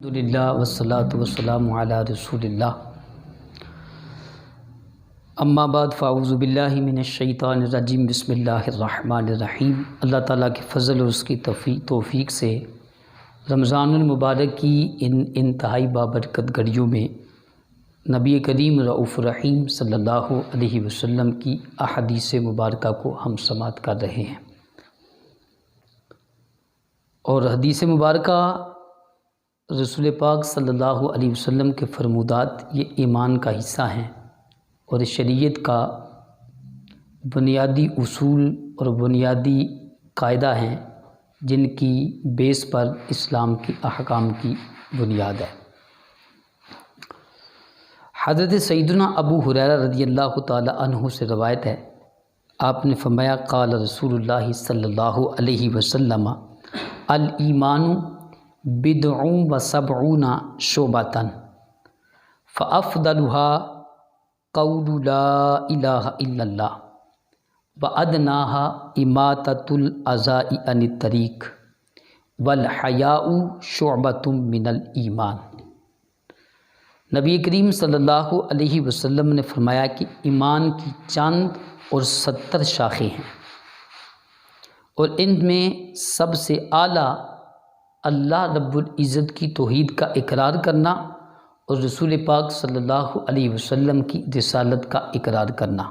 الحمدللہ والصلاة والسلام علی رسول اللہ اما بعد فاعوذ باللہ من الشیطان الرجیم بسم اللہ الرحمن الرحیم۔ اللہ تعالیٰ کے فضل اور اس کی توفیق سے رمضان المبارک کی ان انتہائی بابرکت گھڑیوں میں نبی کریم رؤوف الرحیم صلی اللہ علیہ وسلم کی احادیث مبارکہ کو ہم سماعت کر رہے ہیں، اور حدیث مبارکہ رسول پاک صلی اللہ علیہ وسلم کے فرمودات یہ ایمان کا حصہ ہیں اور شریعت کا بنیادی اصول اور بنیادی قاعدہ ہیں جن کی بیس پر اسلام کی احکام کی بنیاد ہے۔ حضرت سیدنا ابو ہریرہ رضی اللہ تعالی عنہ سے روایت ہے، آپ نے فرمایا قال رسول اللہ صلی اللہ علیہ وسلم الایمان بدع و سبعون شعبۃ فافضلها قول لا الہ الا اللہ وادناها اماطۃ الاذى عن الطریق والحیاء شعبۃ من الایمان۔ نبی کریم صلی اللہ علیہ وسلم نے فرمایا کہ ایمان کی چند اور 70 شاخیں ہیں، اور ان میں سب سے اعلیٰ اللہ رب العزت کی توحید کا اقرار کرنا اور رسول پاک صلی اللہ علیہ وسلم کی رسالت کا اقرار کرنا،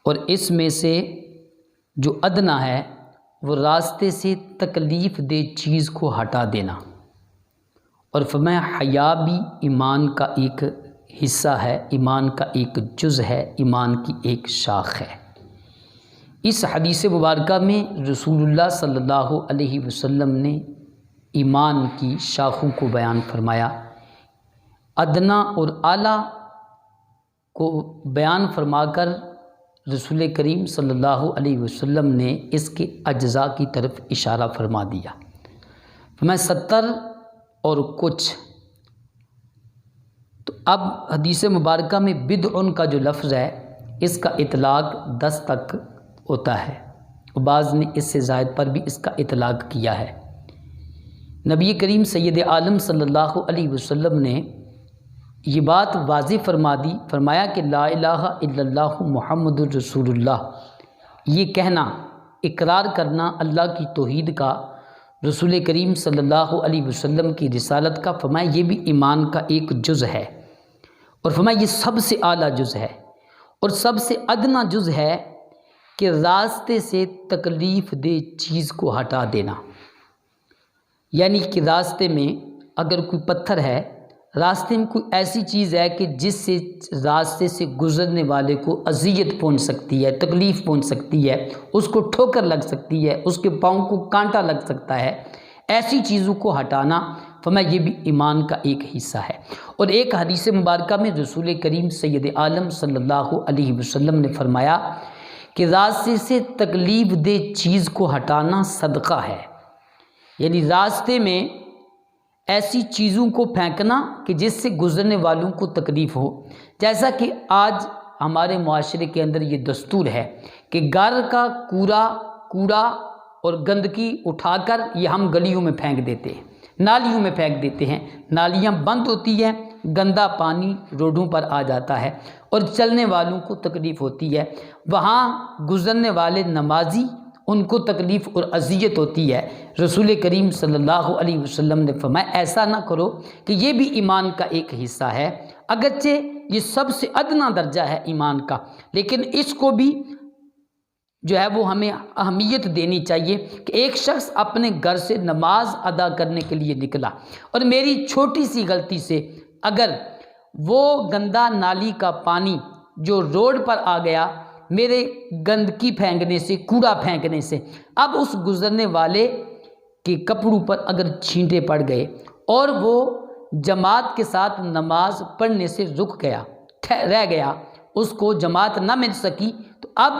اور اس میں سے جو ادنا ہے وہ راستے سے تکلیف دہ چیز کو ہٹا دینا، اور فرمایا حیا بھی ایمان کا ایک حصہ ہے، ایمان کا ایک جز ہے، ایمان کی ایک شاخ ہے۔ اس حدیث مبارکہ میں رسول اللہ صلی اللہ علیہ وسلم نے ایمان کی شاخوں کو بیان فرمایا، ادنا اور اعلیٰ کو بیان فرما کر رسول کریم صلی اللہ علیہ وسلم نے اس کے اجزاء کی طرف اشارہ فرما دیا۔ میں 70 اور کچھ، تو اب حدیث مبارکہ میں بدع کا جو لفظ ہے اس کا اطلاق 10 تک ہوتا ہے، اور بعض نے اس سے زائد پر بھی اس کا اطلاق کیا ہے۔ نبی کریم سید عالم صلی اللہ علیہ وسلم نے یہ بات واضح فرما دی، فرمایا کہ لا الہ الا اللہ محمد الرسول اللہ، یہ کہنا، اقرار کرنا اللہ کی توحید کا، رسول کریم صلی اللہ علیہ وسلم کی رسالت کا، فرمایا یہ بھی ایمان کا ایک جز ہے، اور فرمایا یہ سب سے اعلیٰ جز ہے، اور سب سے ادنا جز ہے کہ راستے سے تکلیف دہ چیز کو ہٹا دینا، یعنی کہ راستے میں اگر کوئی پتھر ہے، راستے میں کوئی ایسی چیز ہے کہ جس سے راستے سے گزرنے والے کو اذیت پہنچ سکتی ہے، تکلیف پہنچ سکتی ہے، اس کو ٹھوکر لگ سکتی ہے، اس کے پاؤں کو کانٹا لگ سکتا ہے، ایسی چیزوں کو ہٹانا، فرمایا یہ بھی ایمان کا ایک حصہ ہے۔ اور ایک حدیث مبارکہ میں رسول کریم سید عالم صلی اللہ علیہ وسلم نے فرمایا کہ راستے سے تکلیف دہ چیز کو ہٹانا صدقہ ہے، یعنی راستے میں ایسی چیزوں کو پھینکنا کہ جس سے گزرنے والوں کو تکلیف ہو۔ جیسا کہ آج ہمارے معاشرے کے اندر یہ دستور ہے کہ گھر کا کوڑا اور گندگی اٹھا کر یہ ہم گلیوں میں پھینک دیتے ہیں، نالیوں میں پھینک دیتے ہیں، نالیاں بند ہوتی ہیں، گندا پانی روڈوں پر آ جاتا ہے اور چلنے والوں کو تکلیف ہوتی ہے، وہاں گزرنے والے نمازی ان کو تکلیف اور اذیت ہوتی ہے۔ رسول کریم صلی اللہ علیہ وسلم نے فرمایا ایسا نہ کرو، کہ یہ بھی ایمان کا ایک حصہ ہے، اگرچہ یہ سب سے ادنا درجہ ہے ایمان کا، لیکن اس کو بھی جو ہے وہ ہمیں اہمیت دینی چاہیے کہ ایک شخص اپنے گھر سے نماز ادا کرنے کے لیے نکلا، اور میری چھوٹی سی غلطی سے اگر وہ گندا نالی کا پانی جو روڈ پر آ گیا، میرے گندگی پھینکنے سے، کوڑا پھینکنے سے، اب اس گزرنے والے کے کپڑوں پر اگر چھینٹے پڑ گئے اور وہ جماعت کے ساتھ نماز پڑھنے سے رک گیا، رہ گیا، اس کو جماعت نہ مل سکی، تو اب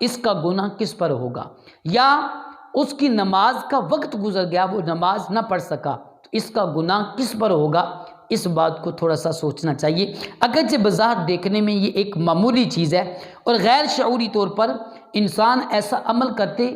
اس کا گناہ کس پر ہوگا؟ یا اس کی نماز کا وقت گزر گیا، وہ نماز نہ پڑھ سکا، تو اس کا گناہ کس پر ہوگا؟ اس بات کو تھوڑا سا سوچنا چاہیے۔ اگرچہ بظاہر دیکھنے میں یہ ایک معمولی چیز ہے، اور غیر شعوری طور پر انسان ایسا عمل کرتے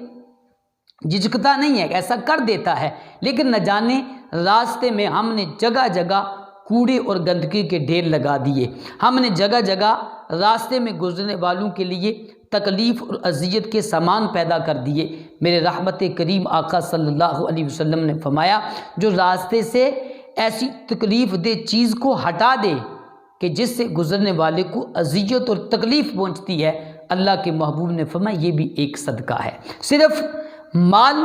جھجکتا نہیں ہے، ایسا کر دیتا ہے، لیکن نہ جانے راستے میں ہم نے جگہ جگہ کوڑے اور گندگی کے ڈھیر لگا دیے، ہم نے جگہ جگہ راستے میں گزرنے والوں کے لیے تکلیف اور اذیت کے سامان پیدا کر دیے۔ میرے رحمت کریم آقا صلی اللہ علیہ وسلم نے فرمایا، جو راستے سے ایسی تکلیف دہ چیز کو ہٹا دے کہ جس سے گزرنے والے کو اذیت اور تکلیف پہنچتی ہے، اللہ کے محبوب نے فرمایا یہ بھی ایک صدقہ ہے۔ صرف مال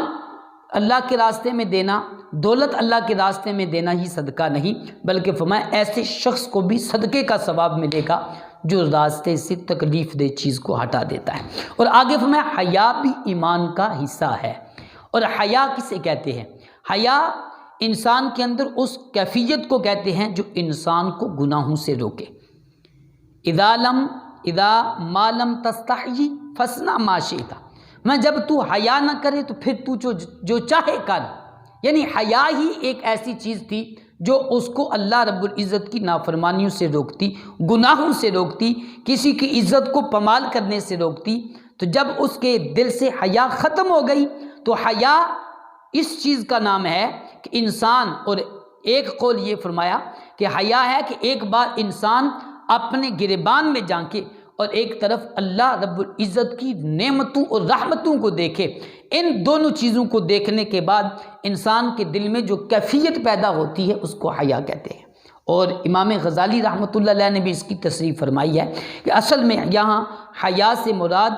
اللہ کے راستے میں دینا، دولت اللہ کے راستے میں دینا ہی صدقہ نہیں، بلکہ فرمایا ایسے شخص کو بھی صدقے کا ثواب ملے گا جو راستے سے تکلیف دہ چیز کو ہٹا دیتا ہے۔ اور آگے فرمایا حیا بھی ایمان کا حصہ ہے۔ اور حیا کسے کہتے ہیں؟ حیا انسان کے اندر اس کیفیت کو کہتے ہیں جو انسان کو گناہوں سے روکے۔ اذا ما لم تستحی فاصنع ما شئت، میں جب تو حیا نہ کرے تو پھر تو جو چاہے کر۔ یعنی حیا ہی ایک ایسی چیز تھی جو اس کو اللہ رب العزت کی نافرمانیوں سے روکتی، گناہوں سے روکتی، کسی کی عزت کو پامال کرنے سے روکتی۔ تو جب اس کے دل سے حیا ختم ہو گئی تو حیا اس چیز کا نام ہے کہ انسان، اور ایک قول یہ فرمایا کہ حیا ہے کہ ایک بار انسان اپنے گریبان میں جھانکے اور ایک طرف اللہ رب العزت کی نعمتوں اور رحمتوں کو دیکھے۔ ان دونوں چیزوں کو دیکھنے کے بعد انسان کے دل میں جو کیفیت پیدا ہوتی ہے اس کو حیا کہتے ہیں۔ اور امام غزالی رحمۃ اللہ علیہ نے بھی اس کی تصریح فرمائی ہے کہ اصل میں یہاں حیا سے مراد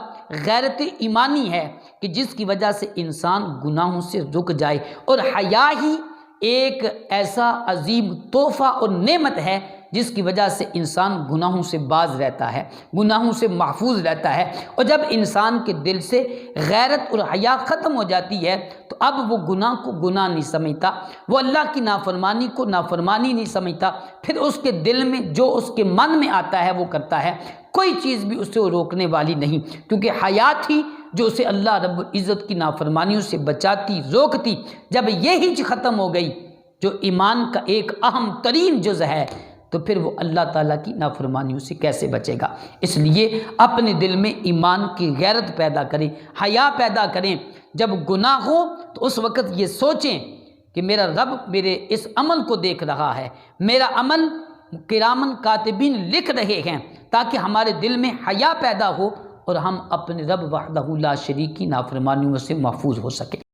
غیرت ایمانی ہے کہ جس کی وجہ سے انسان گناہوں سے رک جائے، اور حیا ہی ایک ایسا عظیم تحفہ اور نعمت ہے جس کی وجہ سے انسان گناہوں سے باز رہتا ہے، گناہوں سے محفوظ رہتا ہے۔ اور جب انسان کے دل سے غیرت اور حیا ختم ہو جاتی ہے تو اب وہ گناہ کو گناہ نہیں سمجھتا، وہ اللہ کی نافرمانی کو نافرمانی نہیں سمجھتا، پھر اس کے دل میں جو اس کے من میں آتا ہے وہ کرتا ہے، کوئی چیز بھی اسے روکنے والی نہیں، کیونکہ حیات ہی جو اسے اللہ رب العزت کی نافرمانیوں سے بچاتی، روکتی۔ جب یہی چیز ختم ہو گئی جو ایمان کا ایک اہم ترین جز ہے تو پھر وہ اللہ تعالیٰ کی نافرمانیوں سے کیسے بچے گا؟ اس لیے اپنے دل میں ایمان کی غیرت پیدا کریں، حیا پیدا کریں۔ جب گناہ ہو تو اس وقت یہ سوچیں کہ میرا رب میرے اس عمل کو دیکھ رہا ہے، میرا عمل کرامن کاتبین لکھ رہے ہیں، تاکہ ہمارے دل میں حیا پیدا ہو اور ہم اپنے رب وحدہ لا شریک کی نافرمانیوں سے محفوظ ہو سکیں۔